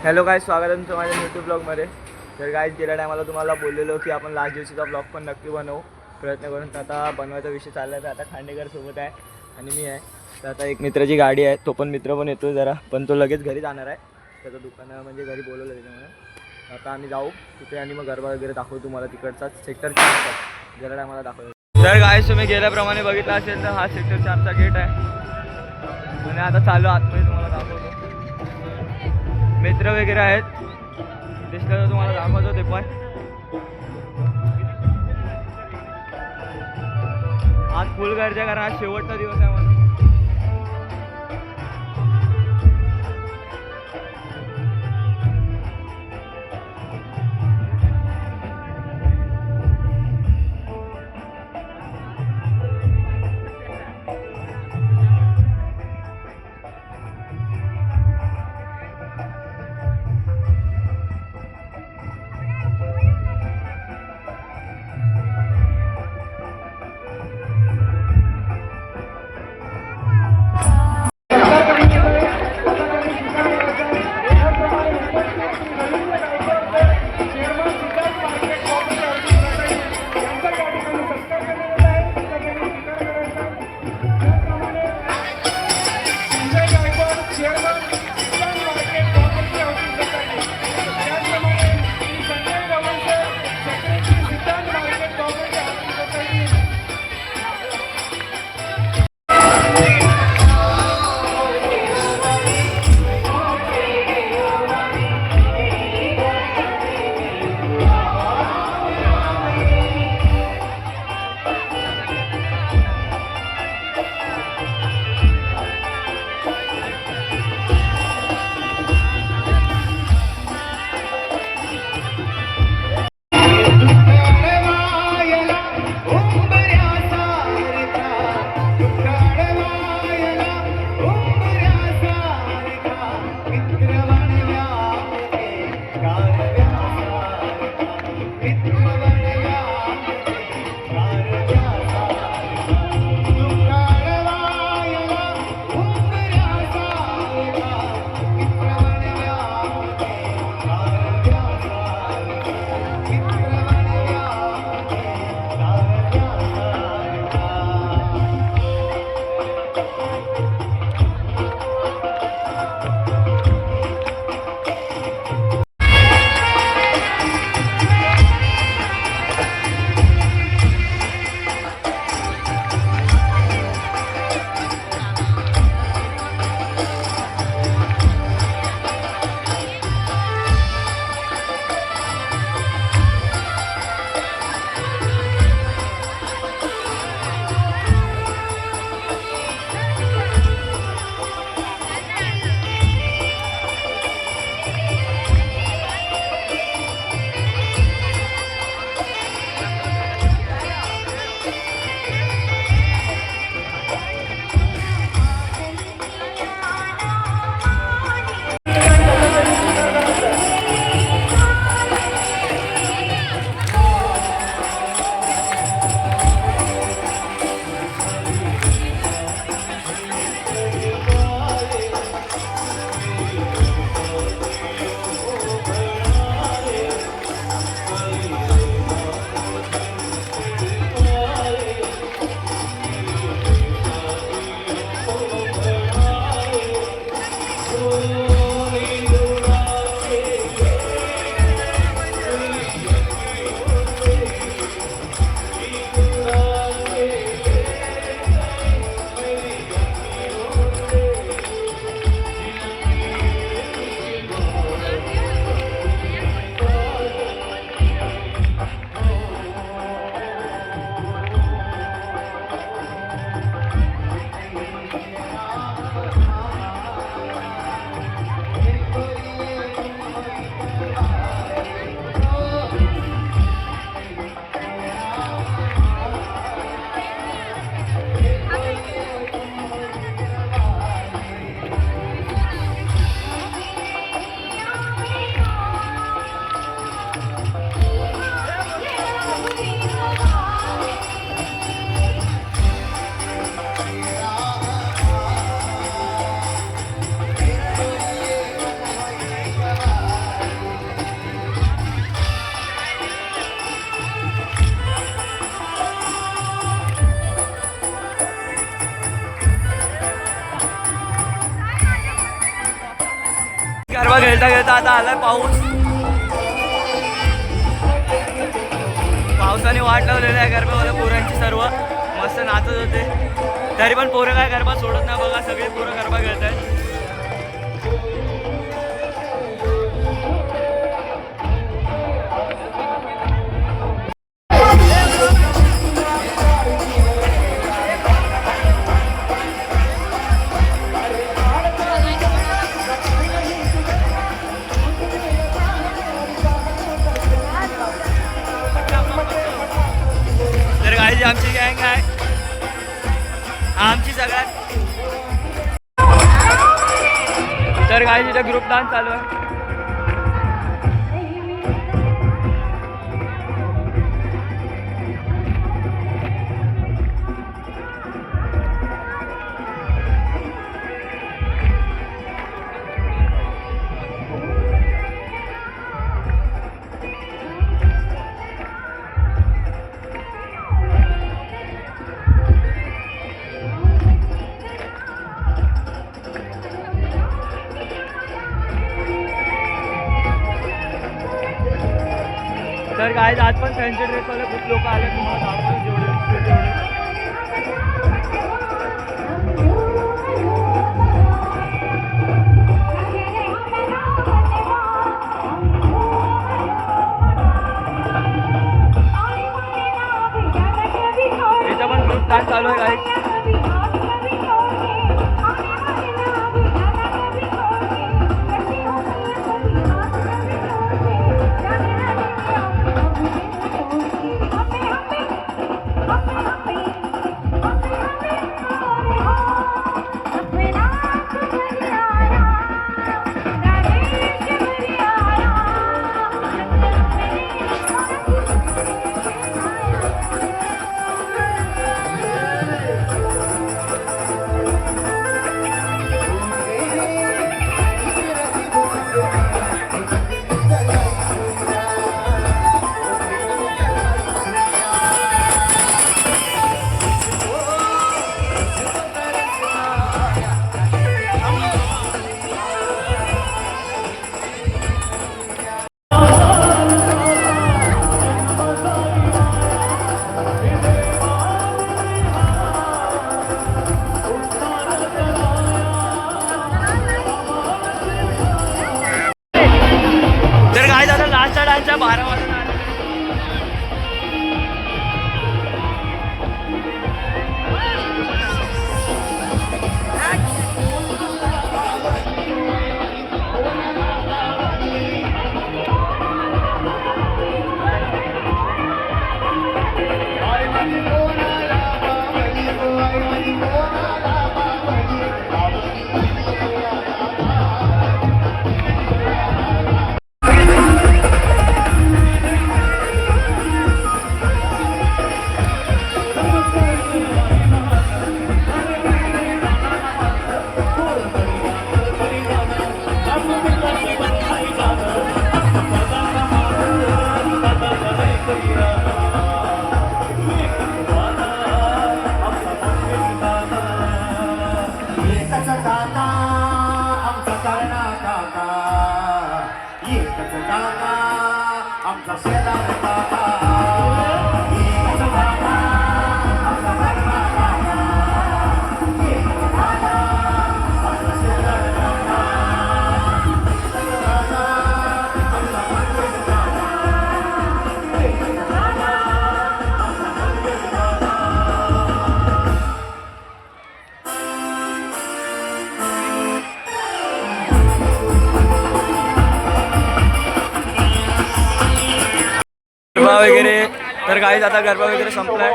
Hello guys, स्वागत आहे तुमचं माझ्या यूट्यूब ब्लॉगमध्ये. तर गाईज, गेल्या टायमाला तुम्हाला बोललेलो की आपण लास्ट दिवशीचा ब्लॉग पण नक्की बनवू प्रयत्न करून. तर आता बनवायचा विषय चालला आहे. तर आता खांडेकर सोबत आहे आणि मी आहे. तर आता एक मित्राची गाडी आहे, तो मित्र पण येतो जरा, पण तो लगेच घरी जाणार आहे. त्याचं दुकान म्हणजे घरी बोलवलं त्याच्यामुळे आता आम्ही जाऊ तिथे आणि मग गरबा वगैरे दाखवू तुम्हाला. तिकडचाच सेक्टर 4चा गेल्या टायमाला दाखवतो. तर गाईज, तुम्ही गेल्याप्रमाणे बघितलं असेल तर हा सेक्टर 4चा गेट आहे आणि आता चालू आतमध्ये तुम्हाला दाखवतो. मित्र वगैरे आहेत, दिसलं तर तुम्हाला दाखवतो ते पण. आज फुल गर्दी आहे कारण आज शेवटचा दिवस आहे म्हणून. गरबा खेळता खेळता आता आलाय पाऊस. पावसाने वाट लावलेली आहे गरबावाल्या पोरांची. सर्व मस्त नाचत होते, तरी पण पोरं काय गरबा सोडत नाही बघा. सगळे पोरं गरबा खेळत आहेत. तर गाईची आमची गँग आहे, आमची सगळ्यात. तर गाईची इथे ग्रुप डान्स चालू आहे. तर काय आज पण फॅन्सी ड्रेसवाले खूप लोक आले. तुम्हाला दाखवतो जेवढे दिसतील तेवढे. इथं पण ग्रुप डान्स चालू आहे गाईज. तर काय झालं लास्टच्या डान्सच्या 12 वाजता वगैरे. तर गाईज आता गरबा वगैरे संपलाय.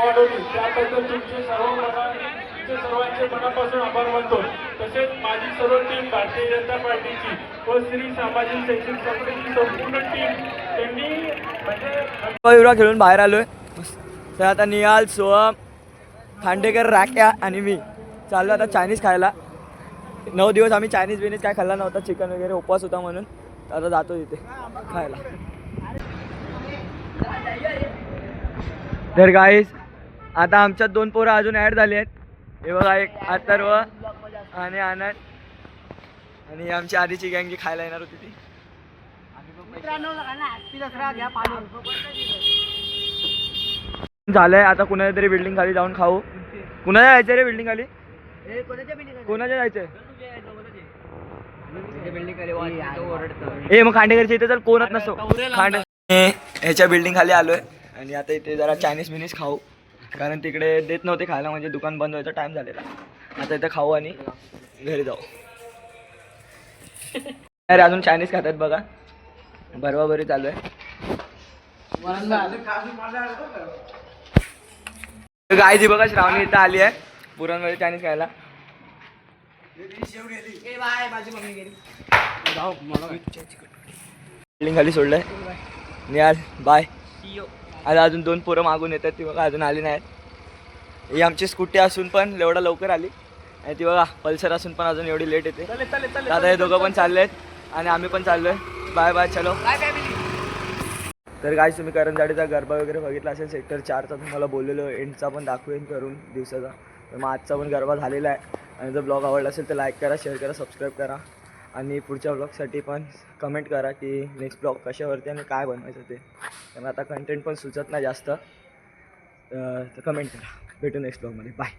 सर्वांचे मनापासून आभार मानतो. तसेच माझी सर्व टीम भारतीय जनता पार्टीची व श्री सामाजिक शैक्षणिक संघटनेची संपूर्ण टीम त्यांनी म्हणजे खेळून बाहेर आलोय. तर आता निहाल, सोहम, खांडेकर, राख्या आणि मी चाललो आता चायनीज खायला. 9 दिवस आम्ही चायनीज बिनीज काय खाल्ला नव्हता, चिकन वगैरे उपवास होता म्हणून. आता जातो तिथे खायला. तर गाईज आता आमच्यात 2 पोरं अजून ॲड झाली आहेत. हे बघा, एक अथर्व आणि आनंद. आणि आमची आधीची गँग जी खायला येणार होती ती. झालंय आता कुणाच्या तरी बिल्डिंग खाली जाऊन खाऊ. कुणाच्या जायचंय रे बिल्डिंग खाली? कोणाच्या जायचंय? ए मग खांडेकरच्या इथे तर कोणच नसतो. ह्याच्या बिल्डिंग खाली आलोय आणि आता इथे जरा चायनीज मिनीज खाऊ, कारण तिकडे देत नव्हते खायला, म्हणजे दुकान बंद व्हायचा टाइम झालेला. आता इथे खाऊ आणि घरी जाऊ. अरे अजून चायनीज खातात बघा, बरोबरी चालू आहे. गाय जी बघा श्रावणी इथं आली आहे पुरणमध्ये चायनीज खायला. बिल्डिंग खाली सोडलंय. निहाल बाय. आता अजून 2 पोरं मागून येतात, ती बघा अजून आली नाहीत. ही आमची स्कूटी असून पण एवढा लवकर आली, आणि ती बघा पल्सर असून पण अजून एवढी लेट येते. आता हे दोघं पण चालले आहेत आणि आम्ही पण चाललोय. बाय बाय, चलो. तर काय तुम्ही करंजाडीचा गरबा वगैरे बघितला असेल सेक्टर 4चा, तुम्हाला बोललेलो एंडचा पण दाखवेन करून दिवसाचा. तर मग आजचा पण गरबा झालेला आहे. आणि जर ब्लॉग आवडला असेल तर लाईक करा, शेअर करा, सबस्क्राईब करा. आणि पुढच्या ब्लॉगसाठी पण कमेंट करा की नेक्स्ट ब्लॉग कशावरती आणि काय बनवायचं ते. कारण आता कंटेंट पण सुचत नाही जास्त, तर कमेंट करा. भेटू नेक्स्ट ब्लॉगमध्ये. बाय.